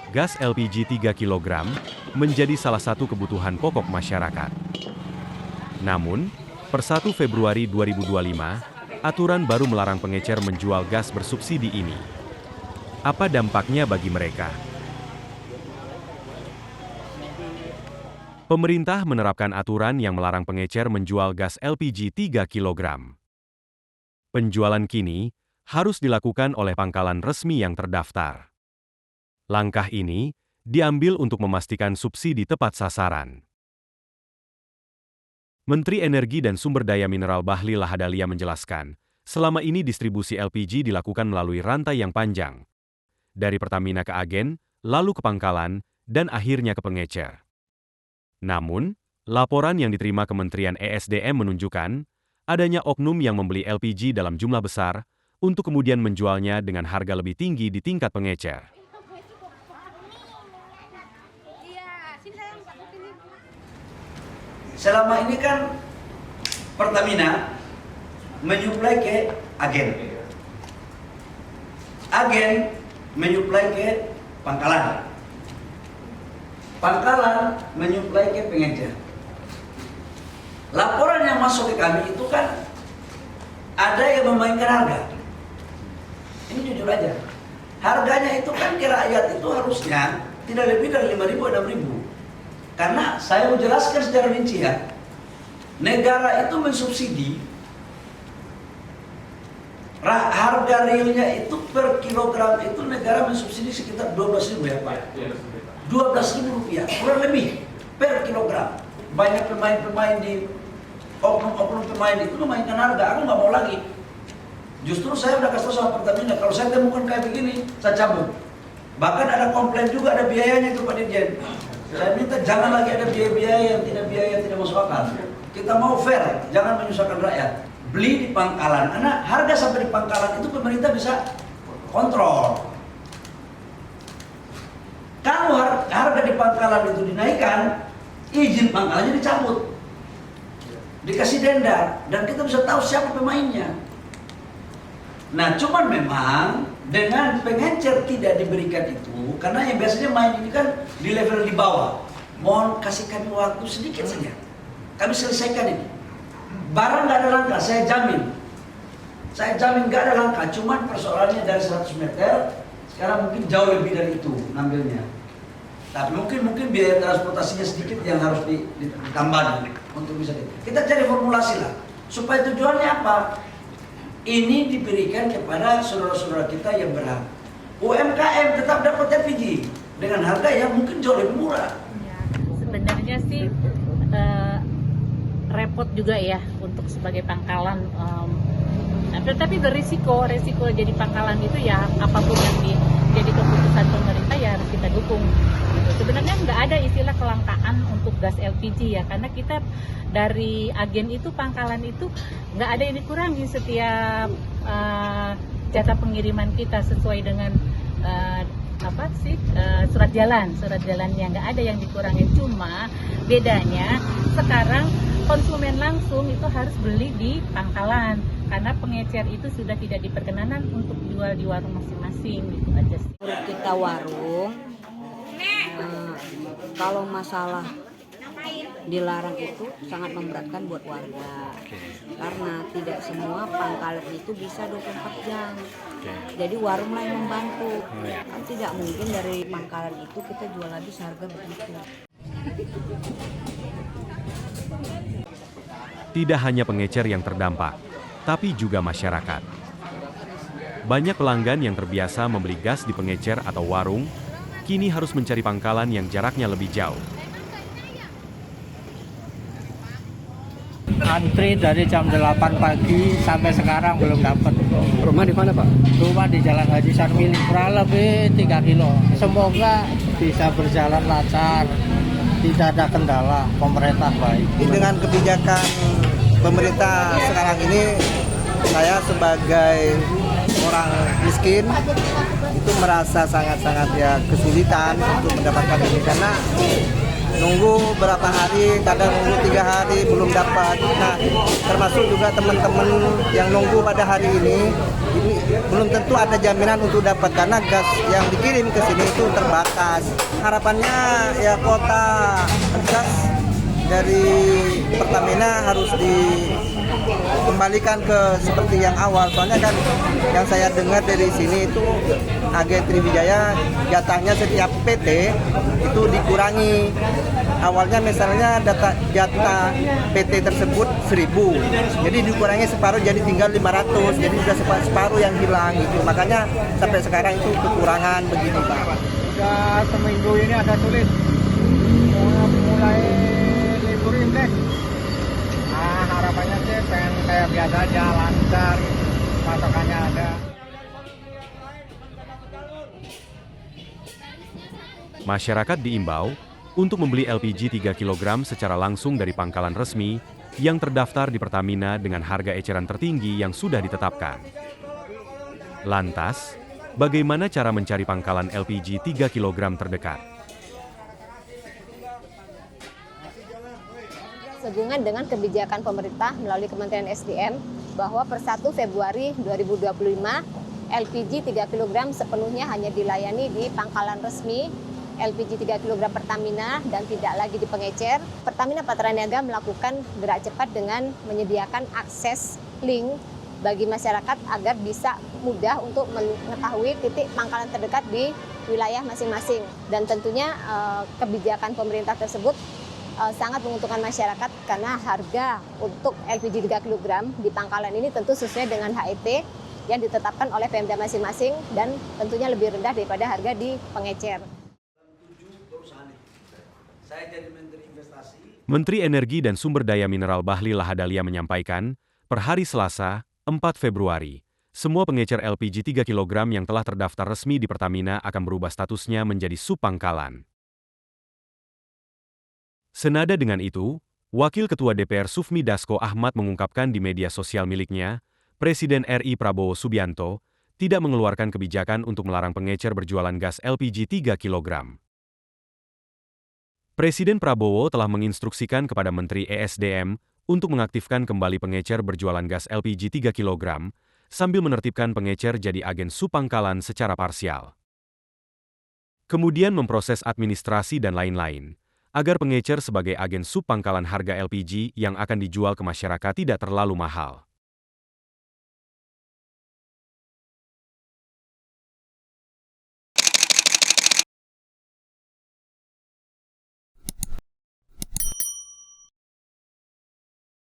gas LPG 3 kg menjadi salah satu kebutuhan pokok masyarakat. Namun, per 1 Februari 2025, aturan baru melarang pengecer menjual gas bersubsidi ini. Apa dampaknya bagi mereka? Pemerintah menerapkan aturan yang melarang pengecer menjual gas LPG 3 kg. Penjualan kini harus dilakukan oleh pangkalan resmi yang terdaftar. Langkah ini diambil untuk memastikan subsidi tepat sasaran. Menteri Energi dan Sumber Daya Mineral Bahlil Lahadalia menjelaskan, selama ini distribusi LPG dilakukan melalui rantai yang panjang, dari Pertamina ke agen, lalu ke pangkalan, dan akhirnya ke pengecer. Namun, laporan yang diterima Kementerian ESDM menunjukkan adanya oknum yang membeli LPG dalam jumlah besar untuk kemudian menjualnya dengan harga lebih tinggi di tingkat pengecer. Selama ini kan Pertamina menyuplai ke agen. Agen menyuplai ke pangkalan. Pangkalan menyuplai ke pengecer. Laporan yang masuk ke kami itu kan ada yang memainkan harga. Ini jujur aja. Harganya itu kan ke rakyat itu harusnya tidak lebih dari 5.000 6.000. Karena saya mau jelaskan secara rinci ya. Negara itu mensubsidi harga realnya itu per kilogram itu negara mensubsidi sekitar 12.000 ya Pak. 12.000 rupiah kurang lebih per kilogram. Banyak pemain-pemain di oknum-oknum pemain itu memainkan harga. Aku nggak mau lagi. Justru saya udah kasih tahu sama Pertamina, kalau saya temukan kayak begini, saya cabut. Bahkan ada komplain juga, ada biayanya itu Pak Dirjen. Saya minta jangan lagi ada biaya-biaya yang tidak masuk akal. Kita mau fair, jangan menyusahkan rakyat. Beli di pangkalan, karena harga sampai di pangkalan itu pemerintah bisa kontrol. Kalau harga di pangkalan itu dinaikkan, izin pangkalannya dicabut, dikasih denda, dan kita bisa tahu siapa pemainnya. Nah, cuman memang dengan pengecer tidak diberikan itu, karena yang biasanya main ini kan di level di bawah. Mohon kasih kami waktu sedikit saja, kami selesaikan ini. Barang nggak ada langkah, saya jamin nggak ada langkah. Cuman persoalannya dari 100 meter, sekarang mungkin jauh lebih dari itu ngambilnya. Tapi mungkin biaya transportasinya sedikit yang harus ditambah untuk bisa kita cari formulasi lah. Supaya tujuannya apa? Ini diberikan kepada saudara-saudara kita yang berhak. UMKM tetap dapat LPG dengan harga yang mungkin jauh lebih murah. Ya, sebenarnya sih repot juga ya untuk sebagai pangkalan. Tapi berisiko jadi pangkalan itu ya apapun yang jadi keputusan pemerintah ya harus kita dukung. Gitu. Sebenarnya nggak ada istilah kelangkaan untuk gas LPG ya, karena kita dari agen itu pangkalan itu nggak ada yang dikurangi setiap jatah pengiriman kita sesuai dengan surat jalannya nggak ada yang dikurangi. Cuma bedanya sekarang konsumen langsung itu harus beli di pangkalan karena pengecer itu sudah tidak diperkenanan untuk jual di warung masing-masing gitu aja sih. Menurut kita warung kalau masalah dilarang itu sangat memberatkan buat warga karena tidak semua pangkalan itu bisa 24 jam. Jadi warung lah yang membantu. Kan tidak mungkin dari pangkalan itu kita jual habis harga begitu. Tidak hanya pengecer yang terdampak, tapi juga masyarakat. Banyak pelanggan yang terbiasa membeli gas di pengecer atau warung, kini harus mencari pangkalan yang jaraknya lebih jauh. Antri dari jam 8 pagi sampai sekarang belum dapat. Rumah di mana Pak? Rumah di Jalan Haji Sarmili, kurang lebih 3 kilo. Semoga bisa berjalan lancar, tidak ada kendala, pemerintah baik. Dengan kebijakan pemerintah sekarang ini, saya sebagai orang miskin itu merasa sangat-sangat ya kesulitan untuk mendapatkan ini karena nunggu berapa hari, kadang nunggu 3 hari belum dapat. Nah, termasuk juga teman-teman yang nunggu pada hari ini belum tentu ada jaminan untuk dapat karena gas yang dikirim ke sini itu terbatas. Harapannya ya kuota gas dari Pertamina harus dikembalikan ke seperti yang awal. Soalnya kan yang saya dengar dari sini itu Agen Tribijaya jatahnya setiap PT itu dikurangi. Awalnya misalnya jatah PT tersebut 1.000, jadi dikurangi separuh jadi tinggal 500, jadi sudah separuh yang hilang gitu. Makanya sampai sekarang itu kekurangan begini Pak. Sudah seminggu ini agak sulit. Mulai libur Imlek. Nah, harapannya sih pengen kayak biasa aja, lancar, pasokannya ada. Masyarakat diimbau untuk membeli LPG 3 kg secara langsung dari pangkalan resmi yang terdaftar di Pertamina dengan harga eceran tertinggi yang sudah ditetapkan. Lantas, bagaimana cara mencari pangkalan LPG 3 kg terdekat? Sehubungan dengan kebijakan pemerintah melalui Kementerian SDM bahwa per 1 Februari 2025 LPG 3 kg sepenuhnya hanya dilayani di pangkalan resmi LPG 3 kg Pertamina dan tidak lagi di pengecer. Pertamina Patraniaga melakukan gerak cepat dengan menyediakan akses link bagi masyarakat agar bisa mudah untuk mengetahui titik pangkalan terdekat di wilayah masing-masing. Dan tentunya kebijakan pemerintah tersebut sangat menguntungkan masyarakat karena harga untuk LPG 3 kg di pangkalan ini tentu sesuai dengan HET yang ditetapkan oleh Pemda masing-masing dan tentunya lebih rendah daripada harga di pengecer. Menteri Energi dan Sumber Daya Mineral Bahlil Lahadalia menyampaikan, per hari Selasa, 4 Februari, semua pengecer LPG 3 kg yang telah terdaftar resmi di Pertamina akan berubah statusnya menjadi subpangkalan. Senada dengan itu, Wakil Ketua DPR Sufmi Dasko Ahmad mengungkapkan di media sosial miliknya, Presiden RI Prabowo Subianto tidak mengeluarkan kebijakan untuk melarang pengecer berjualan gas LPG 3 kg. Presiden Prabowo telah menginstruksikan kepada Menteri ESDM untuk mengaktifkan kembali pengecer berjualan gas LPG 3 kg, sambil menertibkan pengecer jadi agen subpangkalan secara parsial. Kemudian memproses administrasi dan lain-lain, agar pengecer sebagai agen subpangkalan harga LPG yang akan dijual ke masyarakat tidak terlalu mahal.